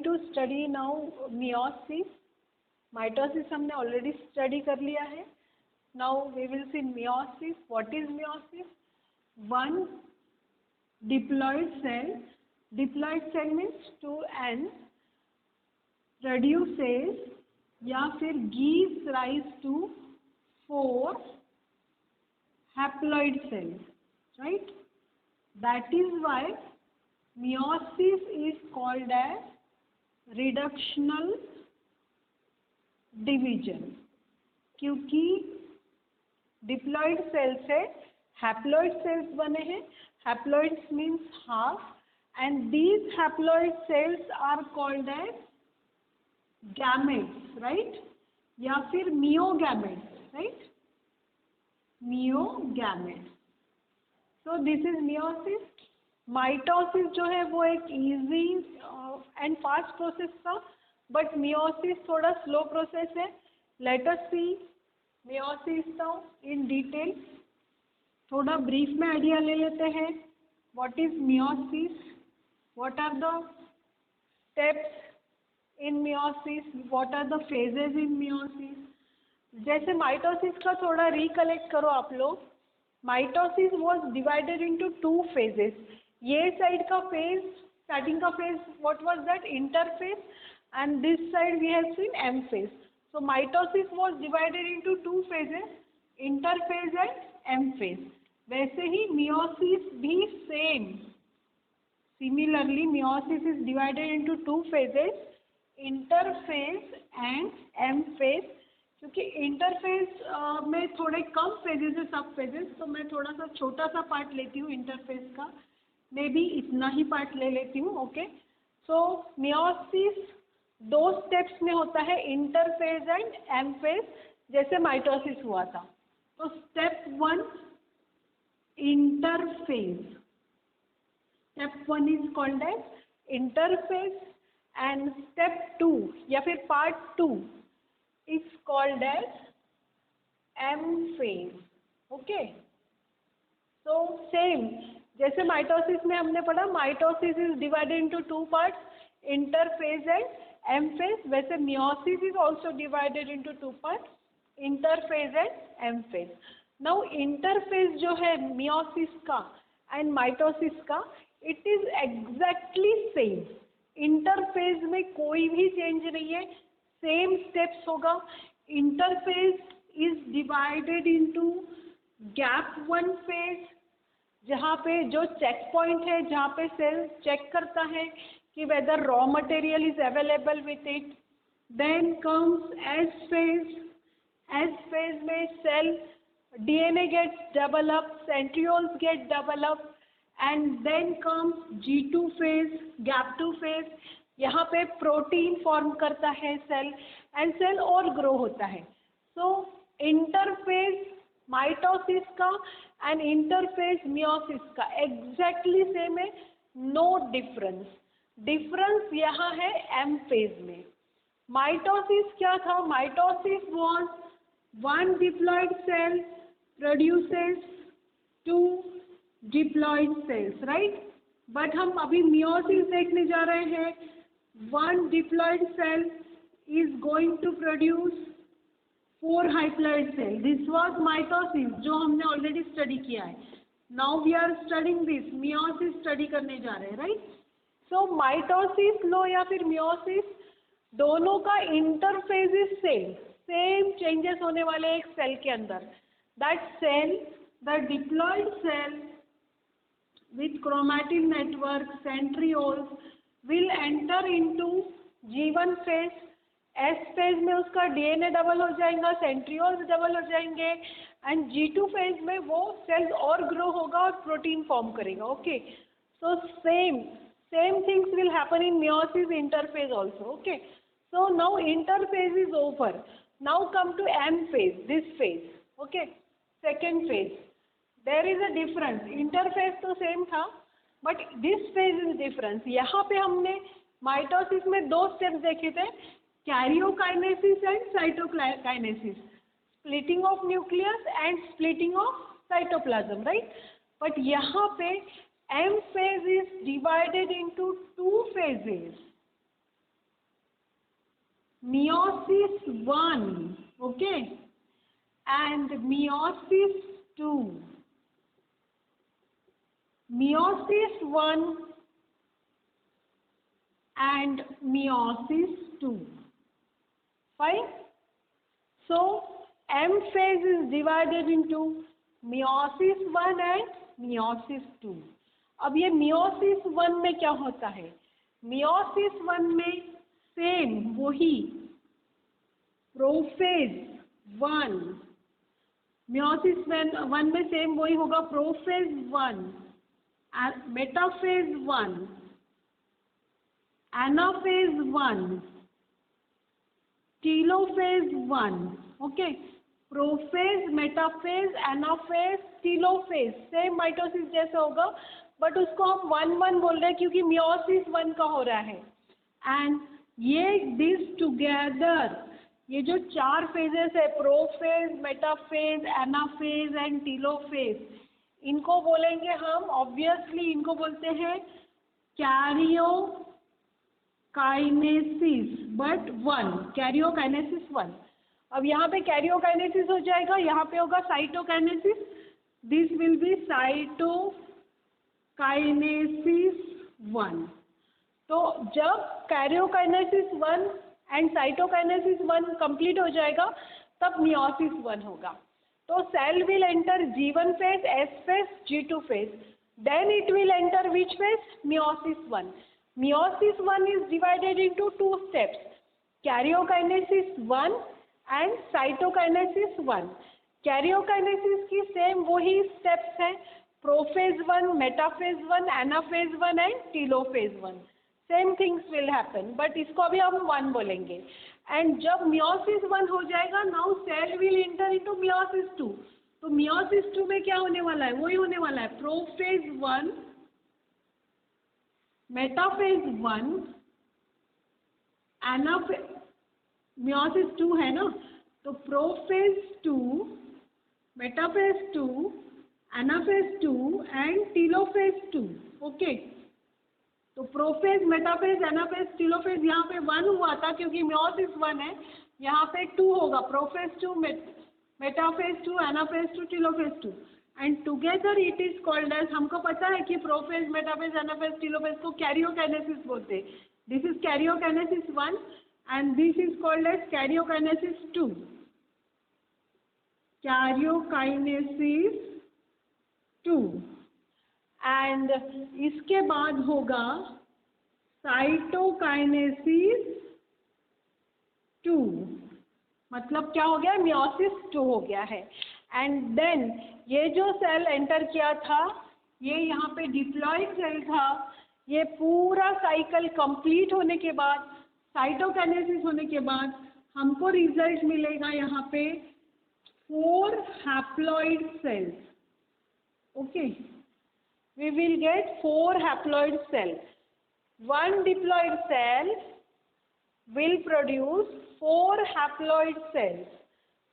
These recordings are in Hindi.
To study now meiosis. Mitosis हमने ऑलरेडी स्टडी कर लिया है. Now we will see meiosis. What is meiosis? One diploid cell. Diploid cell means 2 ends produces या फिर gives rise to 4 haploid cells, right? That is why meiosis is called as reductional division. क्योंकि डिप्लॉयड सेल से हैप्लॉइड सेल्स बने हैं. Haploids means half, and these haploid cells are called as gametes, right? या फिर meiogametes, right? Meiogametes. So this is meiosis. Mitosis जो है वो एक इजी एंड फास्ट प्रोसेस था, बट मियोसिस थोड़ा स्लो प्रोसेस है. Let us see meiosis now in detail. थोड़ा ब्रीफ में आइडिया ले लेते हैं. What is meiosis? What are the steps in meiosis? What are the phases in meiosis? जैसे माइटोसिस का थोड़ा रिकलेक्ट करो आप लोग. Mitosis was divided into 2 phases. ये साइड का फेज, स्टार्टिंग का phase, what was that? Interphase. And this side we have seen M phase. So mitosis was divided into 2 phases, interphase and M phase. वैसे ही मियोसिस भी same. Similarly meiosis is divided into 2 phases, interphase and M phase. क्योंकि इंटरफेस में थोड़े कम फेजेस है, सब फेजेस, तो मैं थोड़ा सा छोटा सा पार्ट लेती हूँ इंटरफेस का. मे बी इतना ही पार्ट ले लेती हूँ. ओके. सो मियोसिस 2 स्टेप्स में होता है, इंटरफेज एंड एम फेज, जैसे माइटोसिस हुआ था. तो step 1 interphase. Step 1 is called as interphase, and step 2 या फिर part 2 is called as M phase. Okay. So same जैसे माइटोसिस में हमने पढ़ा, mitosis is divided into 2 parts, interphase and M phase. वैसे meiosis is also divided into 2 parts, interphase and M phase. Now interphase जो है मियोसिस का एंड माइटोसिस का, it is exactly same. Interphase में कोई भी चेंज नहीं है, सेम स्टेप्स होगा. Interphase is divided into gap 1 phase, जहाँ पे जो चेक पॉइंट है, जहाँ पे सेल चेक करता है कि whether raw material is available with it. Then comes S phase. S phase में cell DNA gets develop, centrioles get develop, and then comes G2 phase, gap 2 phase. यहाँ पे प्रोटीन फॉर्म करता है सेल, एंड सेल और ग्रो होता है. सो इंटरफेज माइटोसिस का एंड इंटरफेज मियोसिस का एग्जैक्टली सेम है, नो डिफरेंस. डिफरेंस यहाँ है एम फेज में. माइटोसिस क्या था? Mitosis was 1 diploid cell produces 2 diploid cells, right? But हम अभी मियोसिस देखने जा रहे हैं. 1 diploid cell is going to produce 4 haploid cells. This was mitosis जो हमने ऑलरेडी स्टडी किया है. Now we are studying this meiosis, study करने जा रहे हैं, राइट? सो माइटोसिस लो या फिर मियोसिस, दोनों का interphase is same. Same changes होने वाले एक सेल के अंदर. That cell, the diploid cell with chromatin network, centrioles will enter into G1 phase. S phase में उसका DNA डबल हो जाएगा, सेंट्रियोल्स डबल हो जाएंगे, एंड G2 phase में वो सेल्स और ग्रो होगा और प्रोटीन फॉर्म करेगा. Okay. So same things will happen in meiosis interphase also. Okay. So now interphase is over. Now come to M phase, this phase. Okay. Second phase. There is a difference. Interphase तो सेम था, but this phase is difference. यहाँ पे हमने माइटोसिस में 2 स्टेप्स देखे थे, karyokinesis and cytokinesis, splitting of nucleus and splitting of cytoplasm, right? But यहाँ पे M phase is divided into 2 phases, meiosis 1, okay, and meiosis 2. Meiosis 1 and meiosis 2. Fine. So M phase is divided into meiosis 1 and meiosis 2. अब ये meiosis 1 में क्या होता है? meiosis 1 में सेम वही प्रोफेज 1, meiosis 1 में सेम वही होगा prophase 1, metaphase 1, anaphase 1, telophase 1, okay. Prophase, metaphase, anaphase, telophase same mitosis जैसा होगा, बट उसको हम 1-1 बोल रहे हैं क्योंकि meiosis 1 का हो रहा है. एंड ये दिस टुगेदर, ये जो 4 फेजेस है prophase, metaphase, anaphase and telophase, इनको बोलेंगे हम ऑब्वियसली, इनको बोलते हैं कैरियोकाइनेसिस, बट 1, कैरियोकाइनेसिस 1. अब यहाँ पे कैरियोकाइनेसिस हो जाएगा, यहाँ पे होगा cytokinesis. This will be cytokinesis 1. तो जब कैरियोकाइनेसिस 1 एंड साइटोकाइनेसिस 1 कंप्लीट हो जाएगा तब meiosis 1 होगा. तो cell will enter G1 phase, S phase, G2 phase. Then it will enter which phase? meiosis 1. Meiosis 1 is divided into 2 steps. Karyokinesis 1 and cytokinesis 1. Karyokinesis की सेम वही steps हैं, prophase 1, metaphase 1, anaphase 1 and telophase 1. Same things will happen, but इसको अभी हम 1 बोलेंगे. एंड जब meiosis 1 हो जाएगा, now cell will enter into meiosis 2. तो meiosis 2 में क्या होने वाला है? वही होने वाला है प्रोफेज 1, मेटाफेज 1, एनाफेज, meiosis 2 है ना, तो prophase 2, metaphase 2, anaphase 2 and telophase 2. Okay. तो प्रोफेज, मेटाफेज, एनाफेज, टीलोफेज, यहाँ पे 1 हुआ था क्योंकि meiosis 1 है, यहाँ पे 2 होगा, prophase 2, metaphase 2, anaphase 2, telophase 2. And together it is called as, हमको पता है कि प्रोफेज, मेटाफेज, एनाफेज, टीलोफेज को कैरियोकाइनेसिस बोलते हैं. This is karyokinesis 1 and this is called as karyokinesis 2. Karyokinesis 2. and इसके बाद होगा साइटोकाइनेसिस 2. मतलब क्या हो गया? meiosis 2 हो गया है. एंड देन ये जो सेल एंटर किया था, ये यहाँ पे डिप्लॉइड सेल था. ये पूरा साइकिल कंप्लीट होने के बाद, साइटोकाइनेसिस होने के बाद हमको रिजल्ट मिलेगा यहाँ पे 4 haploid cells. Okay, we will get 4 haploid cells. 1 diploid cell will produce 4 haploid cells.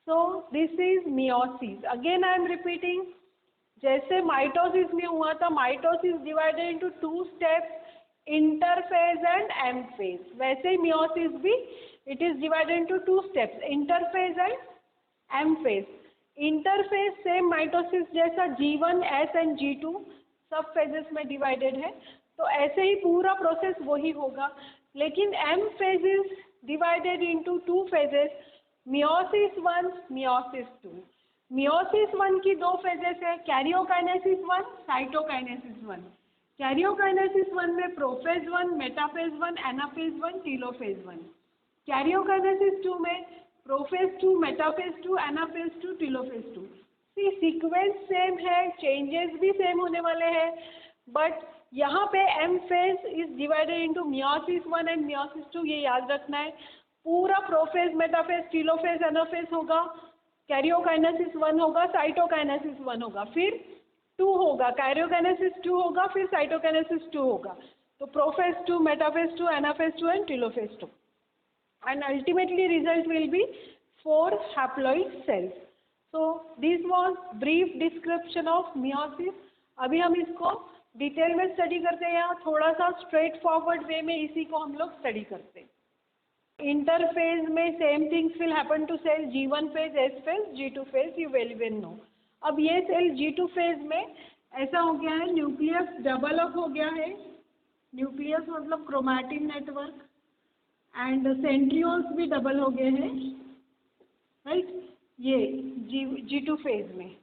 So this is meiosis. Again I am repeating, जैसे माइटोसिस में हुआ था, mitosis divided into 2 steps, interphase and M phase. वैसे ही meiosis भी it is divided into 2 steps, interphase and M phase. Interphase same mitosis जैसा G1, S and G2 सब फेजेस में डिवाइडेड है, तो ऐसे ही पूरा प्रोसेस वही होगा. लेकिन M phase is divided into 2 phases, meiosis 1, meiosis 2. meiosis 1 की 2 फेजेस है, कैरियोकाइनेसिस 1, साइटोकाइनेसिस 1. कैरियोकाइनेसिस 1 में prophase 1, metaphase 1, anaphase 1, telophase 1. Karyokinesis 2 में prophase 2, metaphase 2, anaphase 2, telophase 2. Sequence same है, चेंजेस भी सेम होने वाले हैं, बट यहाँ पे M phase is divided into meiosis 1 and meiosis 2. ये याद रखना है. पूरा प्रोफेज, मेटाफेज, टीलोफेज, एनाफेज होगा, कैरियोकाइनेसिस 1 होगा, साइटोकाइनेसिस 1 होगा, फिर 2 होगा, कैरियोकाइनेसिस 2 होगा, फिर साइटोकाइनेसिस 2 होगा. तो prophase 2, metaphase 2, anaphase 2 and telophase 2. And ultimately result will be 4 haploid cells. So this was brief description of meiosis. अभी हम इसको डिटेल में स्टडी करते हैं, या थोड़ा सा स्ट्रेट फॉरवर्ड वे में इसी को हम लोग स्टडी करते हैं. इंटरफेज में same things will happen to cell G1 phase, S phase, G2 phase, you well will know. अब ये सेल G2 फेज में ऐसा हो गया है, न्यूक्लियस डबल अप हो गया है, न्यूक्लियस मतलब क्रोमैटिन नेटवर्क, एंड सेंट्रियोल्स भी डबल हो गए हैं, राइट। ये G2 फेज में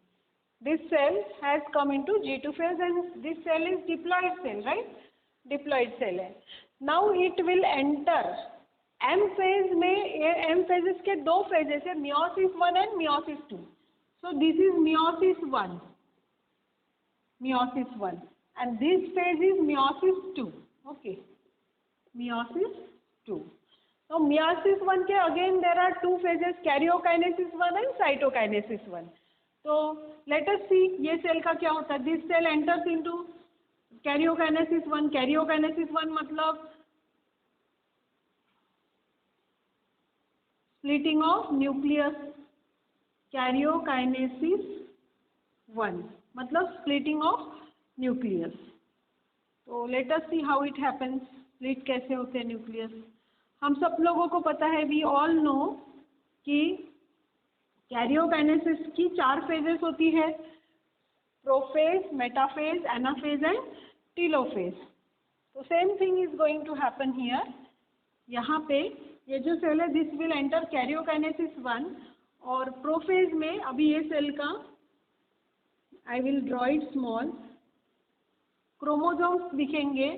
this cell has come into G2 phase and this cell is diploid cell, right? Diploid cell है। Now it will enter M phase में, ये M phases के दो phases है, meiosis 1 and meiosis 2. So this is meiosis 1, meiosis 1, and this phase is meiosis 2. Okay, meiosis 2. So meiosis 1 के again there are two phases, karyokinesis 1 and cytokinesis 1. तो लेट अस सी ये सेल का क्या होता है। This cell enters into karyokinesis 1। Karyokinesis 1 मतलब स्प्लिटिंग ऑफ न्यूक्लियस। कैरियोकाइनेसिस 1 मतलब स्प्लिटिंग ऑफ न्यूक्लियस। तो let us see how it happens, split कैसे होते हैं न्यूक्लियस। हम सब लोगों को पता है, वी ऑल नो कि कैरियोकाइनेसिस की 4 फेजेस होती है, prophase, metaphase, anaphase and telophase. तो same thing is going to happen here. यहाँ पे ये जो सेल है दिस विल एंटर कैरियोकाइनेसिस 1, और प्रोफेज में अभी ये सेल का I will draw it small, chromosomes दिखेंगे,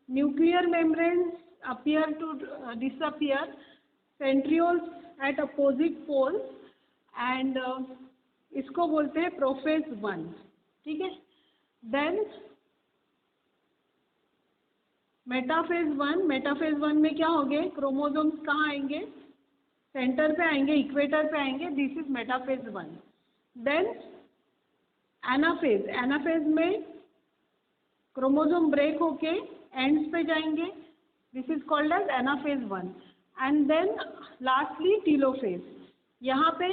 nuclear membranes appear to disappear, centrioles at opposite poles, and इसको बोलते हैं प्रोफेज 1, ठीक है। देन मेटाफेज 1, मेटाफेज 1 में क्या होंगे, क्रोमोसोम्स कहाँ आएंगे, सेंटर पे आएंगे, इक्वेटर पे आएंगे, this is metaphase 1। Then anaphase, anaphase में क्रोमोसोम ब्रेक होके एंड्स पे जाएंगे, this is called as anaphase 1। And then lastly telophase, यहाँ पे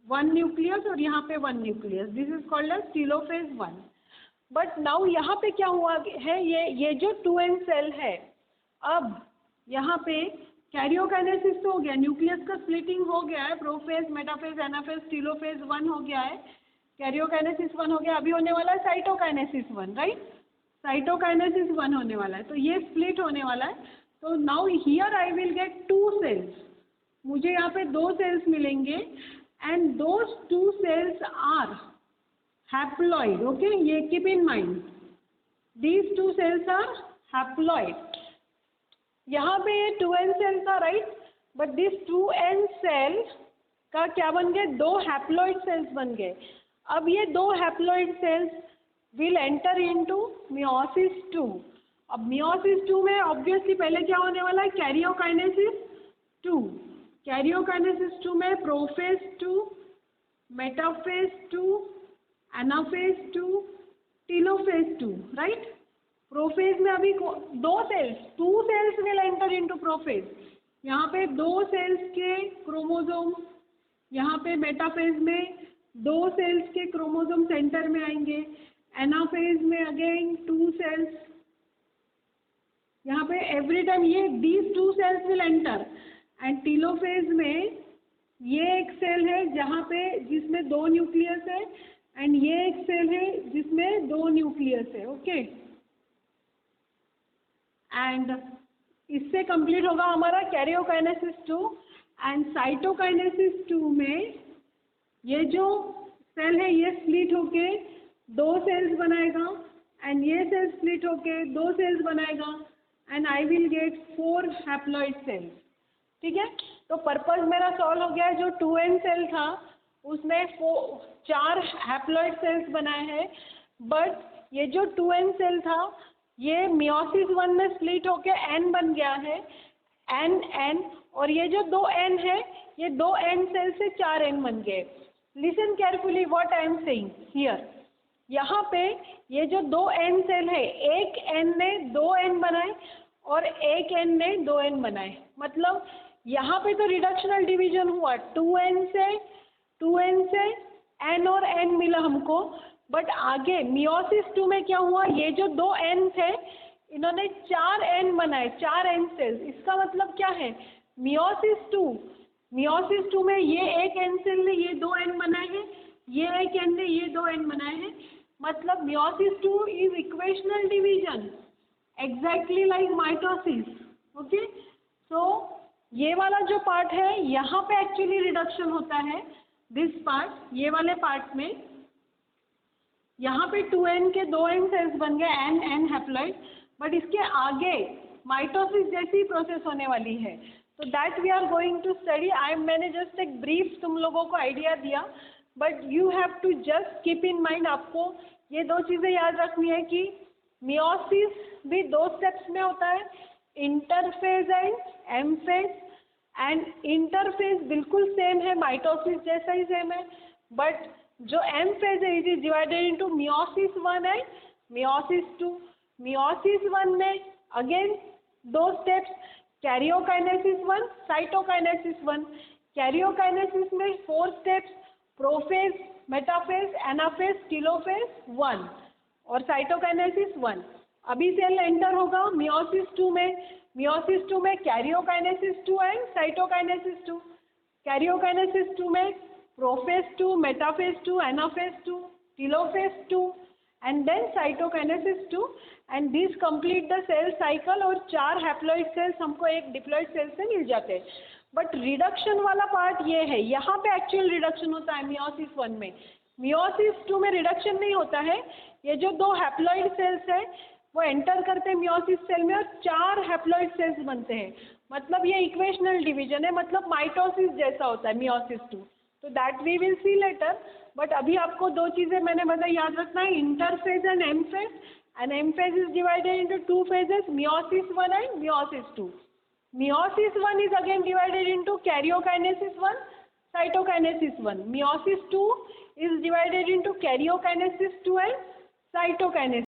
1 न्यूक्लियस और यहाँ पे 1 nucleus, this is called as telophase 1। But now यहाँ पे क्या हुआ है, ये जो 2n सेल है, अब यहाँ पे कैरियोकाइनेसिस तो हो गया, न्यूक्लियस का स्प्लिटिंग हो गया है, प्रोफेज, मेटाफेज, एनाफेज, टीलोफेज 1 हो गया है, कैरियोकाइनेसिस 1 हो गया, अभी होने वाला है साइटोकाइनेसिस 1, राइट। साइटोकाइनेसिस 1 होने वाला है, तो ये स्प्लिट होने वाला है। तो now here I will get 2 cells, मुझे यहाँ पे 2 सेल्स मिलेंगे, and those 2 cells are haploid, okay, ये keep in mind, these 2 cells are haploid। यहाँ पे ये 2n सेल था, right, but this 2n cell का क्या बन गए, 2 haploid cells बन गए। अब ये 2 haploid cells will enter into meiosis 2। अब meiosis 2 में ऑब्वियसली पहले क्या होने वाला है, कैरियोकाइनेसिस 2। कैरियोकाइनेसिस 2 में prophase 2, metaphase 2, anaphase 2, telophase 2, right. Prophase में अभी 2 cells will enter into prophase. यहाँ पे 2 सेल्स के क्रोमोसोम, यहाँ पे मेटाफेज में 2 सेल्स के क्रोमोसोम सेंटर में आएंगे, एनाफेज में अगेन 2 सेल्स, यहाँ पे एवरी टाइम ये these 2 cells will enter. And telophase में ये एक सेल है जहाँ पे जिसमें 2 न्यूक्लियस है, एंड ये एक सेल है जिसमें 2 न्यूक्लियस है, ओके। एंड इससे कंप्लीट होगा हमारा कैरियोकाइनेसिस 2। एंड साइटोकाइनेसिस 2 में ये जो सेल है ये स्प्लिट होके 2 सेल्स बनाएगा, एंड ये सेल स्प्लिट होके 2 सेल्स बनाएगा, and I will gate 4 haploid cells, ठीक है। तो पर्पस मेरा सॉल्व हो गया है। जो 2n सेल था उसने 4 हैप्लॉइड सेल्स बनाए हैं, बट ये जो 2n सेल था ये meiosis 1 में स्प्लिट होके n बन गया है, n, और ये जो 2n है ये 2n सेल से 4n बन गए। Listen carefully what I am saying here. यहाँ पे ये जो 2n सेल है, एक n ने 2n बनाए और एक n ने 2n बनाए, मतलब यहाँ पे तो रिडक्शनल डिवीजन हुआ, 2n से n और n मिला हमको, बट आगे meiosis 2 में क्या हुआ, ये जो 2n थे इन्होंने 4n बनाए, 4n सेल्स। इसका मतलब क्या है, मियोसिस टू में ये एक एन सेल ने ये 2 एन बनाए हैं, ये एक एन ने ये 2 एन बनाए हैं, मतलब meiosis two is equational division exactly like mitosis. Okay, so ये वाला जो पार्ट है यहाँ पे एक्चुअली रिडक्शन होता है, दिस पार्ट, ये वाले पार्ट में यहाँ पे 2n के 2n सेल्स बन गए, n हैप्लॉइड, बट इसके आगे माइटोसिस जैसी प्रोसेस होने वाली है, तो that we are going to study. मैंने जस्ट एक ब्रीफ तुम लोगों को आइडिया दिया, but you have to just keep in mind, आपको ये 2 चीज़ें याद रखनी है कि मियोसिस भी 2 स्टेप्स में होता है, interphase and M phase, and interphase बिल्कुल सेम है, माइटोसिस जैसा ही सेम है, बट जो एम फेज है it is divided into meiosis 1 and meiosis 2। Meiosis 1 में again 2 steps, karyokinesis 1, cytokinesis 1। Karyokinesis में 4 steps, prophase, metaphase, anaphase, telophase 1 और साइटोकाइनेसिस 1। अभी सेल एंटर होगा मियोसिस 2 में, मियोसिस 2 में कैरियोकाइनेसिस 2 एंड साइटोकाइनेसिस 2। कैरियोकाइनेसिस 2 में prophase 2, metaphase 2, anaphase 2, telophase 2 and then cytokinesis 2, and these complete the cell cycle, और 4 हैप्लॉइड सेल्स हमको एक डिप्लॉइड सेल से मिल जाते हैं। बट रिडक्शन वाला पार्ट ये है, यहाँ पे एक्चुअल रिडक्शन होता है मियोसिस 1 में। मियोसिस 2 में रिडक्शन नहीं होता है, ये जो 2 हैप्लॉइड सेल्स है वो एंटर करते हैं मियोसिस सेल में और 4 हैप्लॉइड सेल्स बनते हैं, मतलब ये इक्वेशनल डिवीजन है, मतलब माइटोसिस जैसा होता है मियोसिस 2। तो that we will see later, but अभी आपको 2 चीज़ें मैंने बताई याद रखना है, interphase and M phase is divided into 2 phases, meiosis 1 and meiosis 2। Meiosis 1 is again divided into karyokinesis 1, cytokinesis 1। Meiosis 2 is divided into karyokinesis 2 and cytokinesis